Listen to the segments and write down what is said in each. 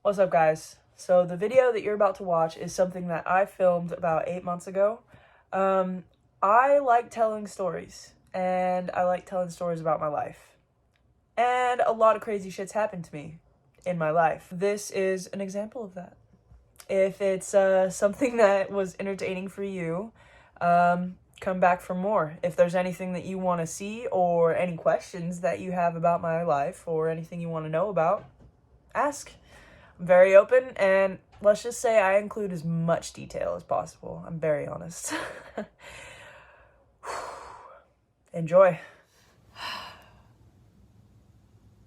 What's up, guys? So the video that you're about to watch is something that I filmed about 8 months ago. I like telling stories, and I like telling stories about my life. And a lot of crazy shit's happened to me in my life. This is an example of that. If it's something that was entertaining for you, come back for more. If there's anything that you want to see or any questions that you have about my life or anything you want to know about, ask. I'm very open, and let's just say I include as much detail as possible. I'm very honest. Enjoy.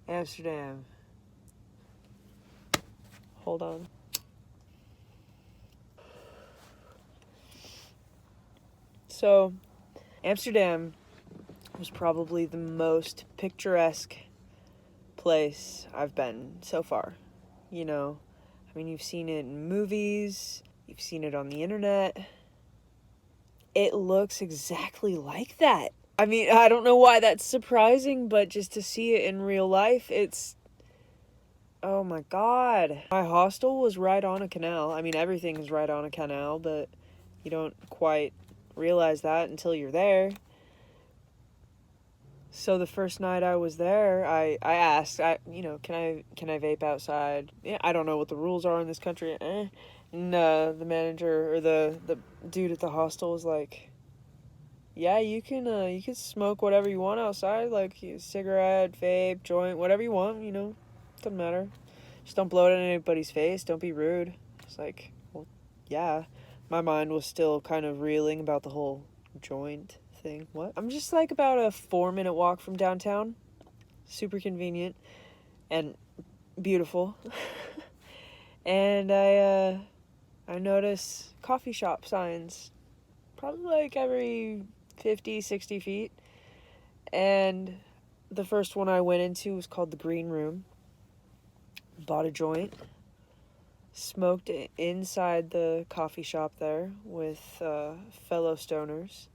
Amsterdam. Hold on. So, Amsterdam was probably the most picturesque place I've been so far. You know, I mean, you've seen it in movies, you've seen it on the internet. It looks exactly like that. I mean, I don't know why that's surprising, but just to see it in real life, it's... Oh my god. My hostel was right on a canal. I mean, everything is right on a canal, but you don't quite realize that until you're there. So the first night I was there, I asked, can I vape outside? Yeah, I don't know what the rules are in this country. And the manager or the dude at the hostel was like, yeah, you can smoke whatever you want outside, like cigarette, vape, joint, whatever you want, doesn't matter. Just don't blow it in anybody's face. Don't be rude. It's like, well, yeah. My mind was still kind of reeling about the whole joint thing. What? I'm just like about a 4-minute walk from downtown. Super convenient and beautiful. And I notice coffee shop signs probably like every 50, 60 feet. And the first one I went into was called the Green Room. Bought a joint. Smoked it inside the coffee shop there with fellow stoners.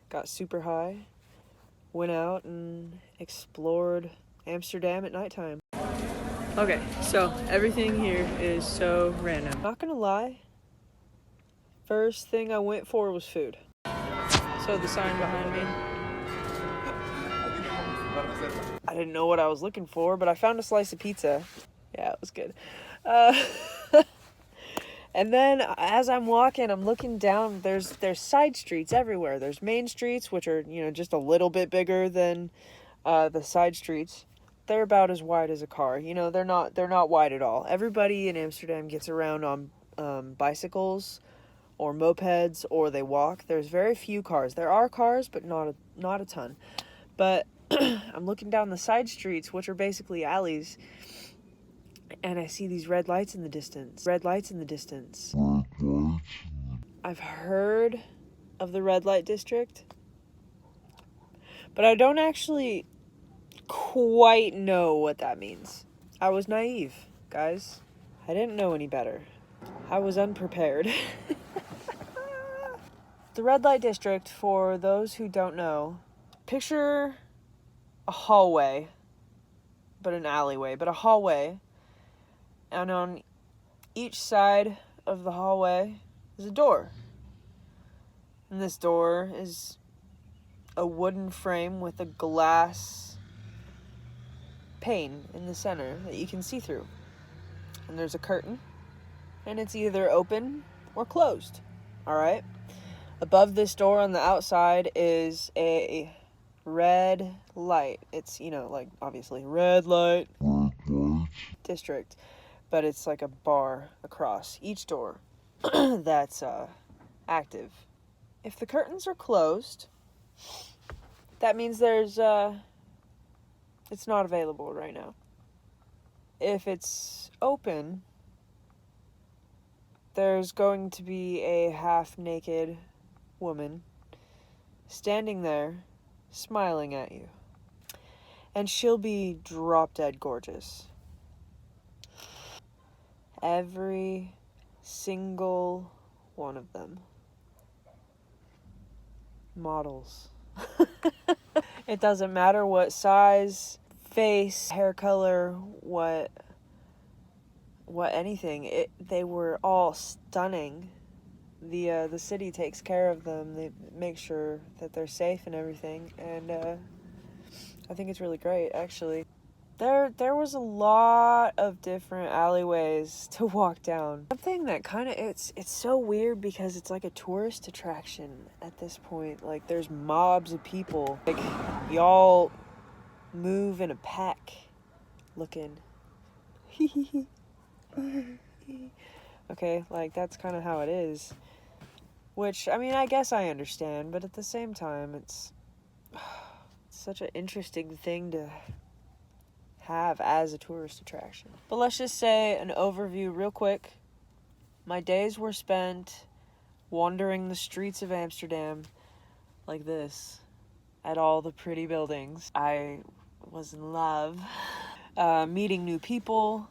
Got super high. Went out and explored Amsterdam at nighttime. Okay, so everything here is so random. Not gonna lie, first thing I went for was food. So the sign behind me, I didn't know what I was looking for, but I found a slice of pizza. Yeah, it was good. And then as I'm walking, I'm looking down, there's side streets everywhere. There's main streets, which are, just a little bit bigger than the side streets. They're about as wide as a car. They're not wide at all. Everybody in Amsterdam gets around on bicycles or mopeds, or they walk. There's very few cars. There are cars, but not a ton. But I'm looking down the side streets, which are basically alleys, and I see these red lights in the distance. I've heard of the red light district, but I don't actually quite know what that means. I was naive, guys. I didn't know any better. I was unprepared. The red light district, for those who don't know, picture a hallway, but an alleyway, but a hallway. And on each side of the hallway is a door. And this door is a wooden frame with a glass pane in the center that you can see through. And there's a curtain, and it's either open or closed. All right? Above this door on the outside is a red light. It's, obviously red light district, but it's like a bar across each door that's active. If the curtains are closed, that means it's not available right now. If it's open, there's going to be a half-naked woman standing there smiling at you. And she'll be drop-dead gorgeous. Every single one of them. models. It doesn't matter what size, face, hair color, what anything. They were all stunning. The city takes care of them. They make sure that they're safe and everything, and I think it's really great, actually. There was a lot of different alleyways to walk down. Something that kind of, it's so weird because it's like a tourist attraction at this point. Like, there's mobs of people. Like, y'all move in a pack looking. Okay, like, that's kind of how it is. Which, I mean, I guess I understand, but at the same time, it's such an interesting thing to have as a tourist attraction. But let's just say an overview real quick. My days were spent wandering the streets of Amsterdam like this at all the pretty buildings. I was in love. Meeting new people,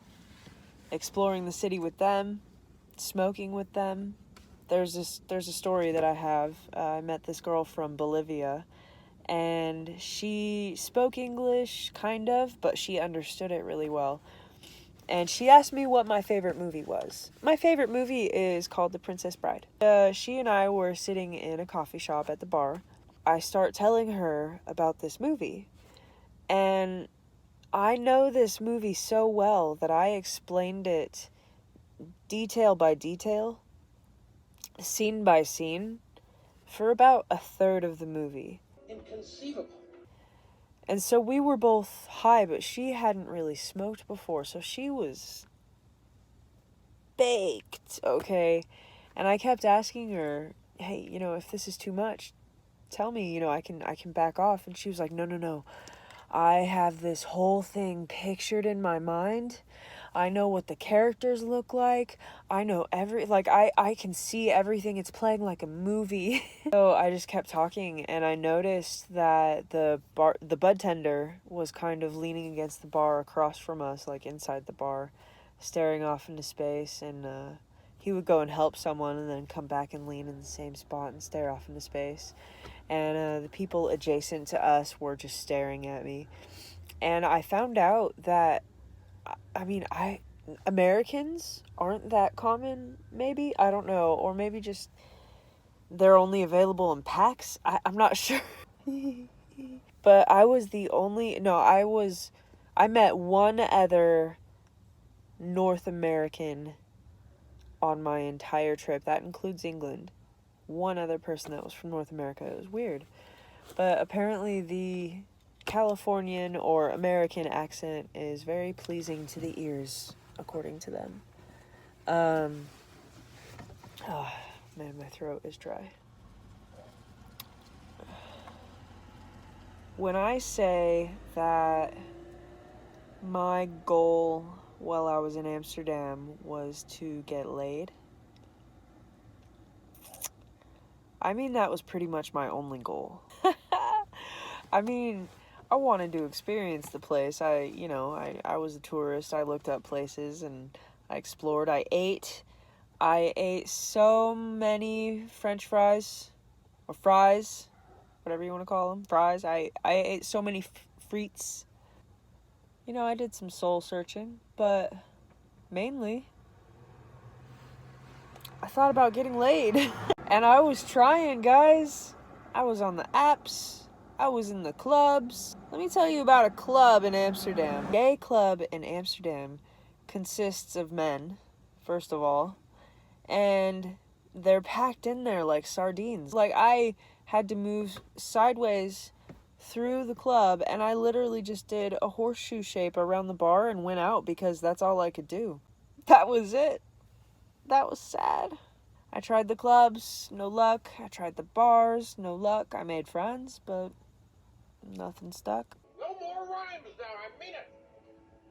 exploring the city with them, smoking with them. There's a story that I have. I met this girl from Bolivia, and she spoke English, kind of, but she understood it really well. And she asked me what my favorite movie was. My favorite movie is called The Princess Bride. She and I were sitting in a coffee shop at the bar. I start telling her about this movie. And I know this movie so well that I explained it detail by detail, scene by scene, for about a third of the movie. Inconceivable. And so we were both high, but she hadn't really smoked before, so she was baked, okay? And I kept asking her, hey, if this is too much, tell me, I can back off. And she was like, no. I have this whole thing pictured in my mind. I know what the characters look like. I know I can see everything. It's playing like a movie. So I just kept talking, and I noticed that the bud tender was kind of leaning against the bar across from us, like inside the bar, staring off into space, and he would go and help someone and then come back and lean in the same spot and stare off into space. And the people adjacent to us were just staring at me. And I found out that, Americans aren't that common, maybe? I don't know. Or maybe just they're only available in packs? I'm not sure. But I was the only... No, I met one other North American on my entire trip. That includes England. One other person that was from North America. It was weird. But apparently the Californian or American accent is very pleasing to the ears, according to them. Oh, man, my throat is dry. When I say that my goal while I was in Amsterdam was to get laid, I mean, that was pretty much my only goal. I mean, I wanted to experience the place. I was a tourist. I looked up places and I explored. I ate so many French fries, or fries, whatever you want to call them, fries. I ate so many frites. I did some soul searching, but mainly I thought about getting laid. And I was trying, guys. I was on the apps. I was in the clubs. Let me tell you about a club in Amsterdam. A gay club in Amsterdam consists of men, first of all, and they're packed in there like sardines. Like, I had to move sideways through the club, and I literally just did a horseshoe shape around the bar and went out because that's all I could do. That was it. That was sad. I tried the clubs, no luck. I tried the bars, no luck. I made friends, but nothing stuck. No more rhymes now, I mean it.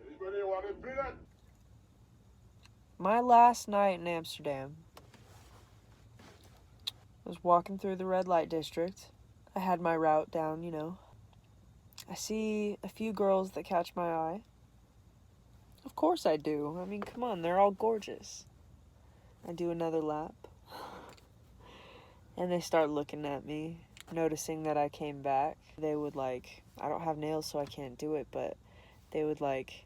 Anybody want to do that? My last night in Amsterdam was walking through the red light district. I had my route down, I see a few girls that catch my eye. Of course I do. I mean, come on, they're all gorgeous. I do another lap. And they start looking at me. noticing that I came back, they would like, I don't have nails so I can't do it, but they would like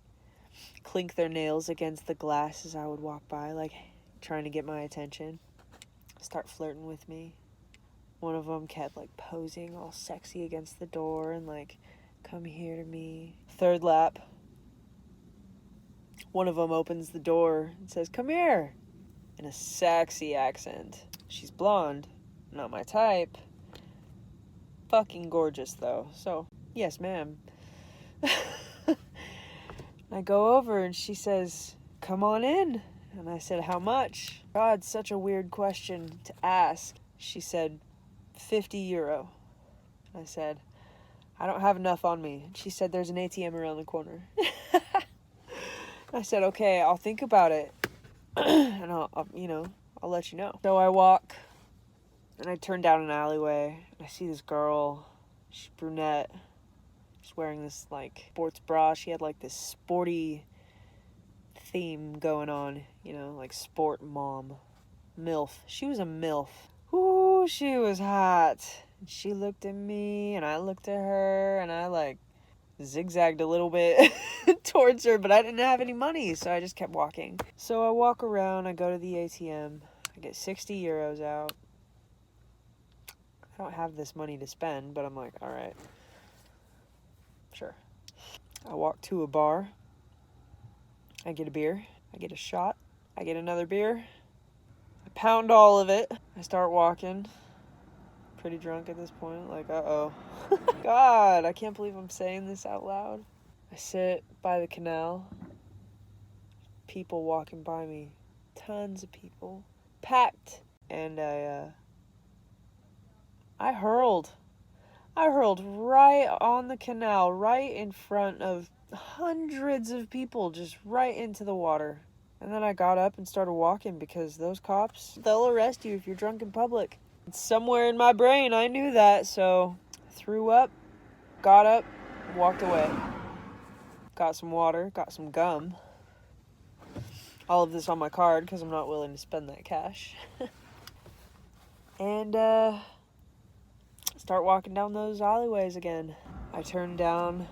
clink their nails against the glass as I would walk by, like trying to get my attention, start flirting with me. One of them kept like posing all sexy against the door and like, come here to me. Third lap, one of them opens the door and says, come here, in a sexy accent. She's blonde, not my type. Fucking gorgeous though, so yes ma'am. I go over and she says, come on in. And I said, how much? God, such a weird question to ask. She said, 50 euro. I said, I don't have enough on me. She said, there's an ATM around the corner. I said, okay, I'll think about it. And I'll let you know. So I walk and I turn down an alleyway and I see this girl. She's brunette. She's wearing this like sports bra. She had like this sporty theme going on, like sport mom. MILF. She was a MILF. Ooh, she was hot. She looked at me and I looked at her and I like zigzagged a little bit towards her, but I didn't have any money, so I just kept walking. So I walk around, I go to the ATM, I get 60 euros out. I don't have this money to spend, but I'm like, all right, sure. I walk to a bar, I get a beer, I get a shot, I get another beer, I pound all of it, I start walking. Pretty drunk at this point, like, uh-oh. God, I can't believe I'm saying this out loud. I sit by the canal, people walking by me, tons of people, packed, and I hurled right on the canal, right in front of hundreds of people, just right into the water. And then I got up and started walking because those cops, they'll arrest you if you're drunk in public. Somewhere in my brain I knew that, so threw up, got up, walked away. Got some water, got some gum. All of this on my card because I'm not willing to spend that cash. And start walking down those alleyways again. I turned down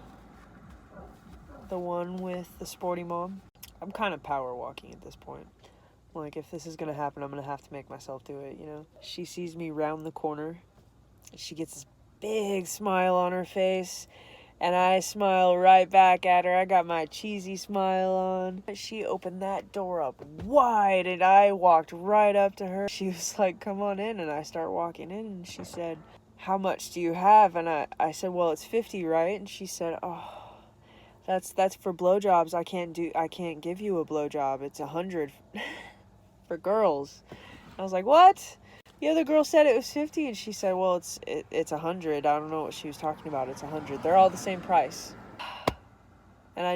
the one with the sporty mom. I'm kind of power walking at this point. Like, if this is going to happen, I'm going to have to make myself do it, She sees me round the corner. She gets this big smile on her face. And I smile right back at her. I got my cheesy smile on. She opened that door up wide and I walked right up to her. She was like, come on in. And I start walking in and she said, how much do you have? And I said, well, it's 50, right? And she said, oh, that's for blowjobs. I can't give you a blowjob. It's 100 for girls. I was like, what? The other girl said it was 50 and she said, well, it's 100. I don't know what she was talking about. It's 100. They're all the same price. And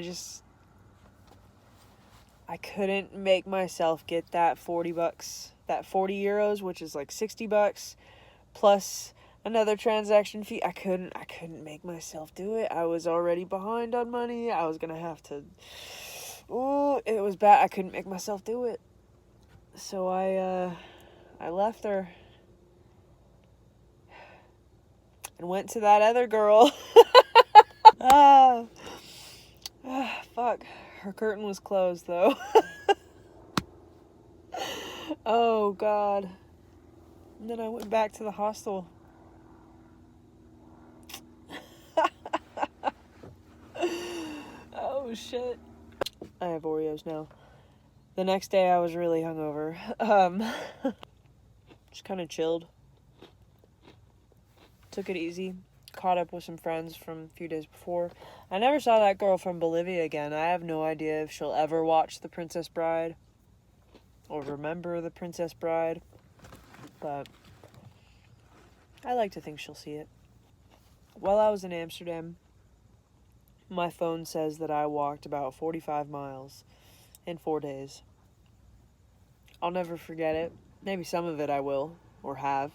I couldn't make myself get that 40 bucks, that 40 euros, which is like 60 bucks plus another transaction fee. I couldn't make myself do it. I was already behind on money. I was going to have to, it was bad. I couldn't make myself do it. So I left her and went to that other girl. Fuck. Her curtain was closed, though. Oh, God. And then I went back to the hostel. Oh, shit. I have Oreos now. The next day, I was really hungover. Just kind of chilled. Took it easy. Caught up with some friends from a few days before. I never saw that girl from Bolivia again. I have no idea if she'll ever watch The Princess Bride or remember The Princess Bride, but I like to think she'll see it. While I was in Amsterdam, my phone says that I walked about 45 miles in 4 days. I'll never forget it. Maybe some of it I will, or have.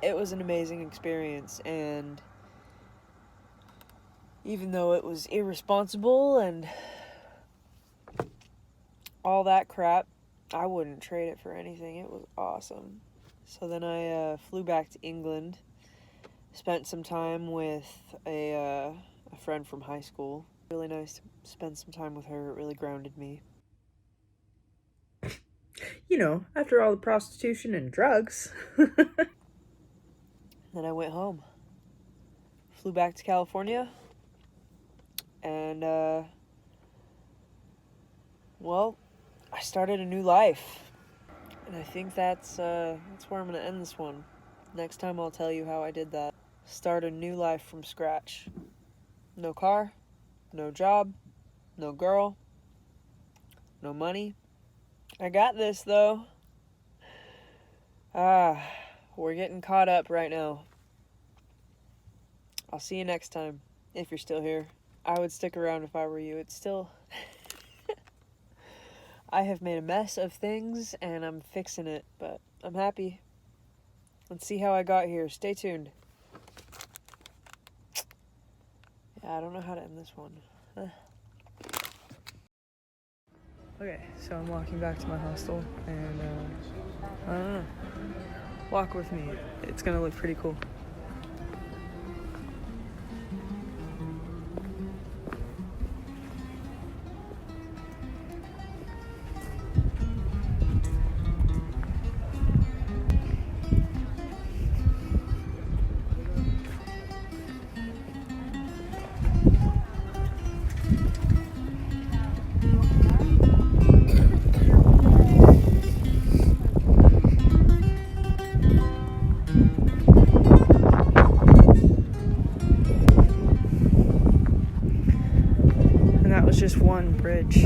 It was an amazing experience, and even though it was irresponsible and all that crap, I wouldn't trade it for anything. It was awesome. So then I flew back to England, Spent some time with a friend from high school. Really nice to spend some time with her. It really grounded me. After all the prostitution and drugs. Then I went home. Flew back to California. And, well, I started a new life. And I think that's where I'm going to end this one. Next time I'll tell you how I did that. Start a new life from scratch. No car, no job, no girl, no money. I got this, though. We're getting caught up right now. I'll see you next time, if you're still here. I would stick around if I were you. It's still... I have made a mess of things, and I'm fixing it, but I'm happy. Let's see how I got here. Stay tuned. Yeah, I don't know how to end this one. Okay, so I'm walking back to my hostel, and, I don't know. Walk with me. It's gonna look pretty cool. And that was just one bridge.